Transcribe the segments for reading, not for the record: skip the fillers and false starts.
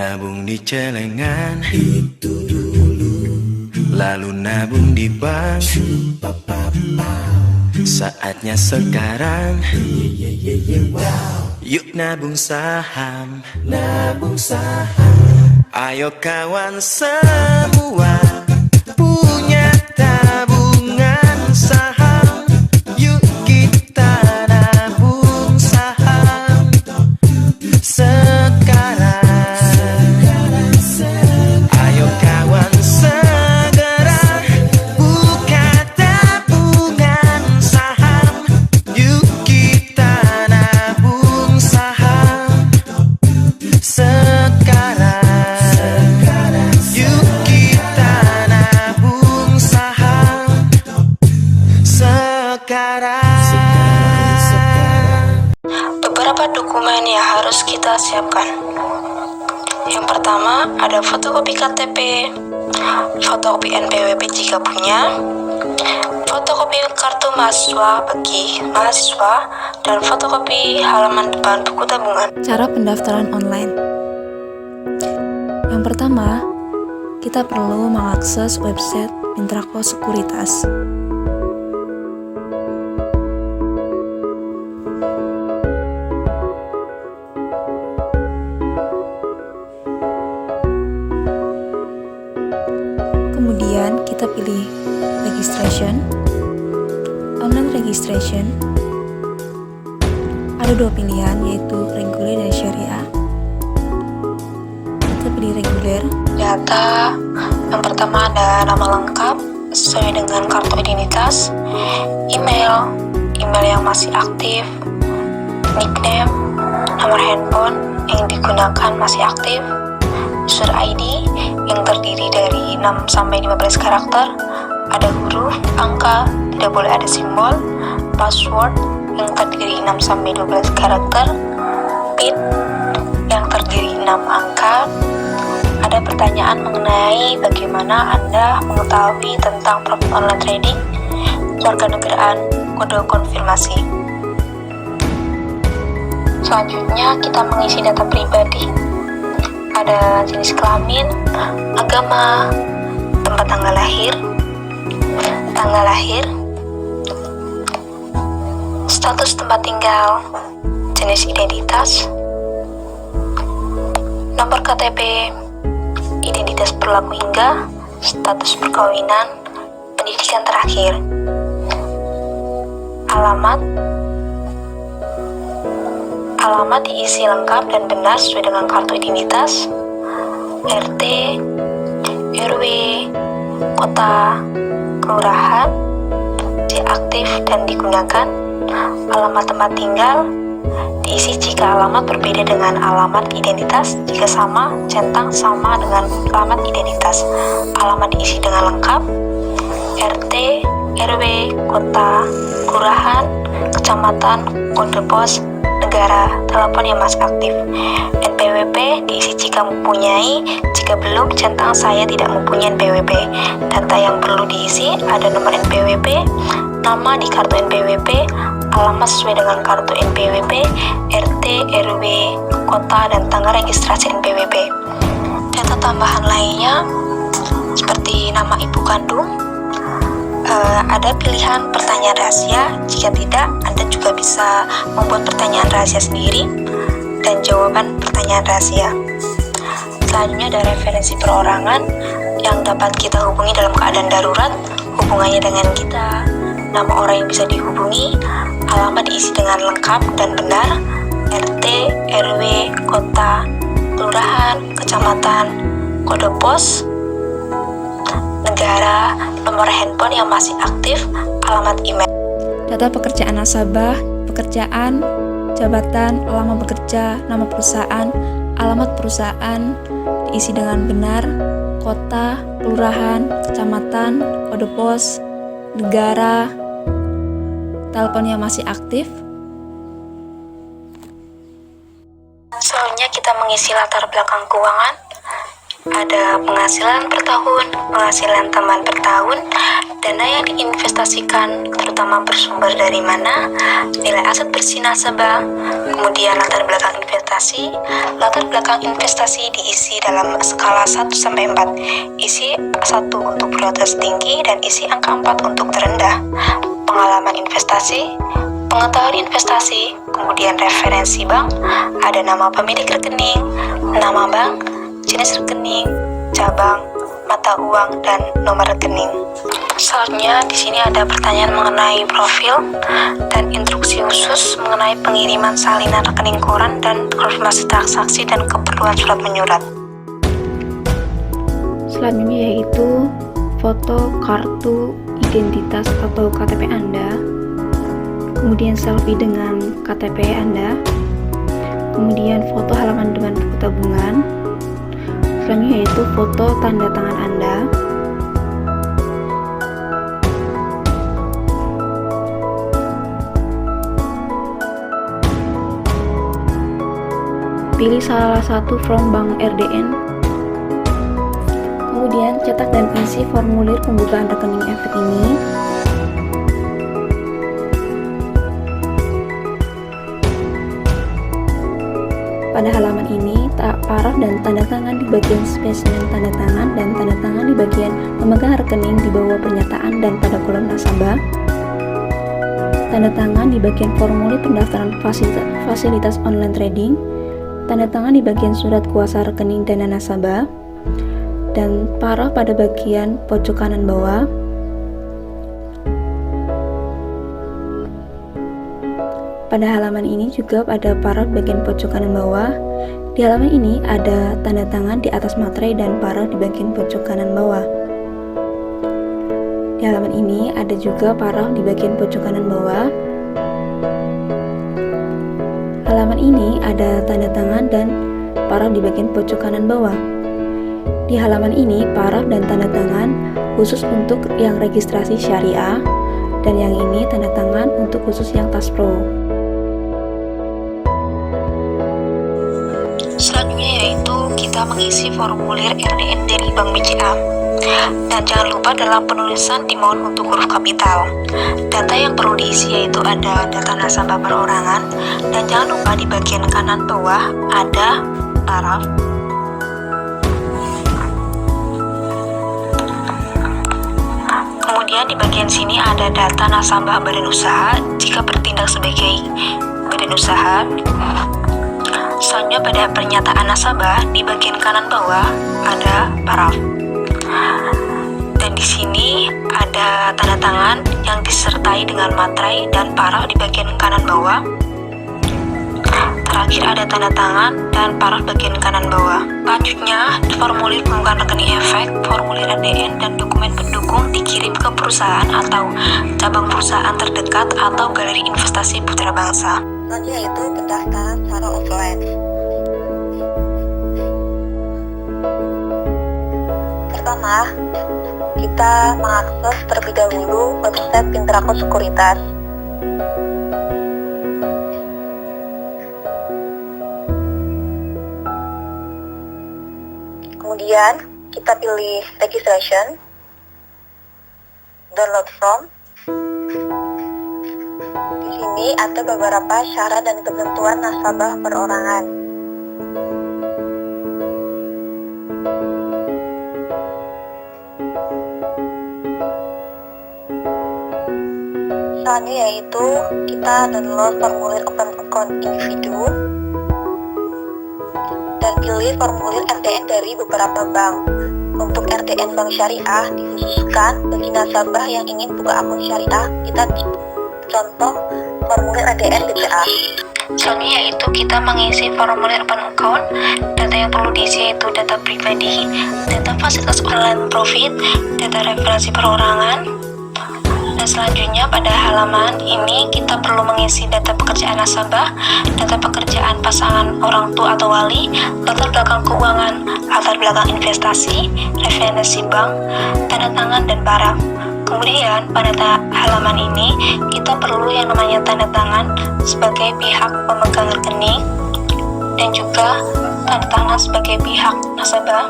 Nabung di celengan itu dulu, lalu nabung di bank. Saatnya sekarang, yuk nabung saham. Ayo kawan semua punya tabungan saham. Yuk kita nabung saham sekarang. Ayo kawan segera buka tabungan saham. Yuk kita nabung saham sekarang. Yuk kita nabung saham sekarang. Beberapa dokumen yang harus kita siapkan. Yang pertama ada fotokopi KTP, fotokopi NPWP jika punya, fotokopi kartu mahasiswa bagi mahasiswa, dan fotokopi halaman depan buku tabungan. Cara pendaftaran online. Yang pertama, kita perlu mengakses website Mintrako Sekuritas. Kemudian kita pilih registration, online registration. Ada dua pilihan, yaitu reguler dan syariah. Kita pilih reguler. Data yang pertama ada nama lengkap sesuai dengan kartu identitas, email yang masih aktif, nickname, nomor handphone yang digunakan masih aktif, user ID yang terdiri dari 6 sampai 15 karakter, ada huruf, angka, tidak boleh ada simbol, password yang terdiri 6 sampai 12 karakter, PIN yang terdiri 6 angka. Ada pertanyaan mengenai bagaimana Anda mengetahui tentang profit online trading, kewarganegaraan, kode konfirmasi. Selanjutnya kita mengisi data pribadi. Ada jenis kelamin, agama, tempat tanggal lahir, status tempat tinggal, jenis identitas, nomor KTP, identitas berlaku hingga, status perkawinan, pendidikan terakhir, alamat diisi lengkap dan benar sesuai dengan kartu identitas, RT, RW, kota, kelurahan, aktif dan digunakan, alamat tempat tinggal, diisi jika alamat berbeda dengan alamat identitas, jika sama, centang sama dengan alamat identitas, alamat diisi dengan lengkap, RT, RW, kota, kelurahan, kecamatan, kode pos, negara, telepon yang masih aktif, NPWP diisi jika mempunyai, jika belum, centang saya tidak mempunyai NPWP. Data yang perlu diisi ada nomor NPWP, nama di kartu NPWP, alamat sesuai dengan kartu NPWP, RT, RW, kota, dan tanggal registrasi NPWP. Data tambahan lainnya seperti nama ibu kandung. Ada pilihan pertanyaan rahasia. Jika tidak, Anda juga bisa membuat pertanyaan rahasia sendiri dan jawaban pertanyaan rahasia. Selanjutnya ada referensi perorangan yang dapat kita hubungi dalam keadaan darurat, hubungannya dengan kita, nama orang yang bisa dihubungi, alamat diisi dengan lengkap dan benar, RT, RW, kota, kelurahan, kecamatan, kode pos, negara, nomor handphone yang masih aktif, alamat email. Data pekerjaan nasabah, pekerjaan, jabatan, lama bekerja, nama perusahaan, alamat perusahaan, diisi dengan benar, kota, kelurahan, kecamatan, kode pos, negara, telepon yang masih aktif. Selanjutnya kita mengisi latar belakang keuangan. Ada penghasilan per tahun, penghasilan tambahan per tahun, dana yang diinvestasikan terutama bersumber dari mana, nilai aset bersih nasabah, kemudian latar belakang investasi. Latar belakang investasi diisi dalam skala 1 sampai 4. Isi 1 untuk prioritas tinggi dan isi angka 4 untuk terendah. Pengalaman investasi, pengetahuan investasi, kemudian referensi bank, ada nama pemilik rekening, nama bank, jenis rekening, cabang, mata uang, dan nomor rekening. Selanjutnya di sini ada pertanyaan mengenai profil dan instruksi khusus mengenai pengiriman salinan rekening koran dan konfirmasi transaksi dan keperluan surat menyurat. Selanjutnya yaitu foto kartu identitas atau KTP Anda, kemudian selfie dengan KTP Anda, kemudian foto halaman depan buku tabungan. Selanjutnya yaitu foto tanda tangan Anda, pilih salah satu from bank RDN, kemudian cetak dan isi formulir pembukaan rekening efek ini. Pada halaman ini, paraf dan tanda tangan di bagian spesimen tanda tangan dan tanda tangan di bagian pemegang rekening di bawah pernyataan dan pada kolom nasabah. Tanda tangan di bagian formulir pendaftaran fasilitas online trading, tanda tangan di bagian surat kuasa rekening dana nasabah, dan paraf pada bagian pojok kanan bawah. Pada halaman ini juga ada paraf bagian pojok kanan bawah. Di halaman ini ada tanda tangan di atas materai dan paraf di bagian pojok kanan bawah. Di halaman ini ada juga paraf di bagian pojok kanan bawah. Halaman ini ada tanda tangan dan paraf di bagian pojok kanan bawah. Di halaman ini paraf dan tanda tangan khusus untuk yang registrasi syariah, dan yang ini tanda tangan untuk khusus yang Taspro. Selanjutnya yaitu kita mengisi formulir RDN dari Bank BCA. Dan jangan lupa dalam penulisan dimohon untuk huruf kapital. Data yang perlu diisi yaitu ada data nasabah perorangan, dan jangan lupa di bagian kanan bawah ada paraf. Kemudian di bagian sini ada data nasabah badan usaha jika bertindak sebagai badan usaha. Selanjutnya pada pernyataan nasabah di bagian kanan bawah ada paraf. Dan di sini ada tanda tangan yang disertai dengan materai dan paraf di bagian kanan bawah. Terakhir ada tanda tangan dan paraf bagian kanan bawah. Selanjutnya, formulir pembukaan rekening efek, formulir RDN, dan dokumen pendukung dikirim ke perusahaan atau cabang perusahaan terdekat atau galeri investasi putra bangsa. Selanjutnya itu pendaftaran secara offline. Pertama, kita mengakses terlebih dahulu website Pintrako Sekuritas. Kemudian kita pilih registration, download form. Di sini ada beberapa syarat dan ketentuan nasabah perorangan. Selanjutnya yaitu kita download formulir open account individu dan pilih formulir RDN dari beberapa bank. Untuk RDN Bank Syariah dikhususkan bagi nasabah yang ingin buka akun syariah. Kita contoh formulir RDN BCA. Selanjutnya yaitu kita mengisi formulir open account. Data yang perlu diisi yaitu data pribadi, data fasilitas online profit, data referensi perorangan. Dan selanjutnya pada halaman ini kita perlu mengisi data pekerjaan nasabah, data pekerjaan pasangan orang tua atau wali, latar belakang keuangan, latar belakang investasi, referensi bank, tanda tangan, dan barang. Kemudian pada halaman ini kita perlu yang namanya tanda tangan sebagai pihak pemegang rekening dan juga tanda tangan sebagai pihak nasabah.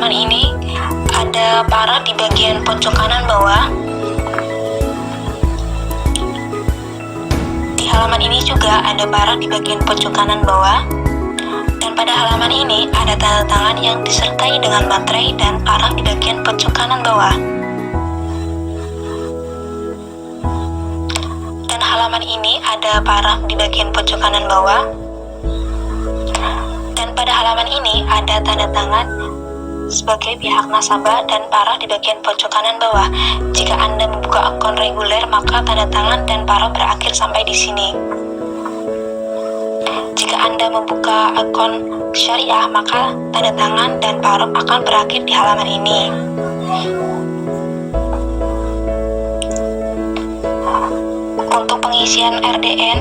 halaman ini ada paraf di bagian pojok kanan bawah. Di halaman ini juga ada paraf di bagian pojok kanan bawah. Dan pada halaman ini ada tanda tangan yang disertai dengan materai dan paraf di bagian pojok kanan bawah. Dan halaman ini ada paraf di bagian pojok kanan bawah. Dan pada halaman ini ada tanda tangan sebagai pihak nasabah dan paraf di bagian pojok kanan bawah. Jika Anda membuka akun reguler, maka tanda tangan dan paraf berakhir sampai di sini. Jika Anda membuka akun syariah, maka tanda tangan dan paraf akan berakhir di halaman ini. Untuk pengisian RDN,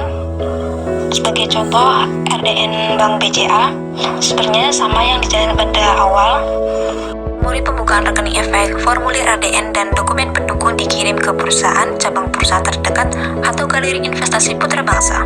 sebagai contoh RDN Bank BCA, sebenarnya sama yang dijelaskan pada awal. Formulir pembukaan rekening efek, formulir RDN, dan dokumen pendukung dikirim ke perusahaan, cabang perusahaan terdekat, atau galeri investasi putra bangsa.